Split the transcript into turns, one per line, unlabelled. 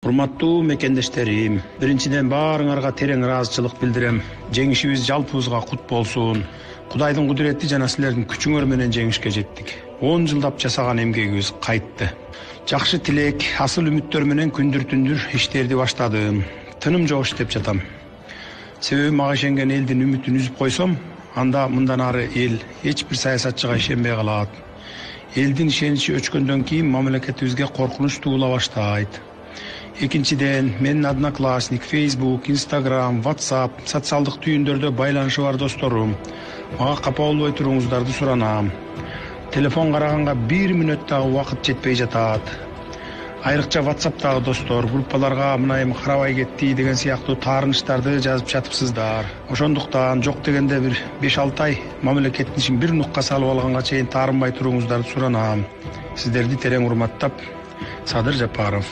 Урматтуу мекендештерим, биринчиден баарыңарга терең ыраазычылык билдирем. Жеңишибиз жалпыбызга кут болсун. Кудайдын кудурети жана силердин күчүңөр менен жеңишке жеттик. 10 жылдап жасаган эмгегибиз кайтты. Жакшы тилек, асыл үмүттөр менен күндүр түндүр иштерди баштадым. Тыным жок иштеп жатам. Себеби мага ишенген элдин үмүтүн үзүп койсом, анда мындан ары эл эч бир саясатчыга ишенбей калат. Элдин ишеничи өчкөндөн кийин мамлекетибизге коркунуч туула баштайт. Экинчиден, менин Одноклассник, Facebook, Instagram, WhatsApp, социалдык түйүндөрдө байланышы бар досторум. Мага капа болбой туруңуздарды суранам. Телефон караганга 1 мүнөт дагы убакыт жетпей жатат. Айрыкча WhatsApp'тагы достор группаларга мынайым карабай кетти деген сыяктуу таарынычтарды жазып жатыпсыздар. Ошондуктан жок дегенде бир 5-6 ай мамлекеттин ишин бир нукка салып алганга чейин таарынбай туруңуздарды суранам. Сиздерди терең урматтап, Садыр Жапаров.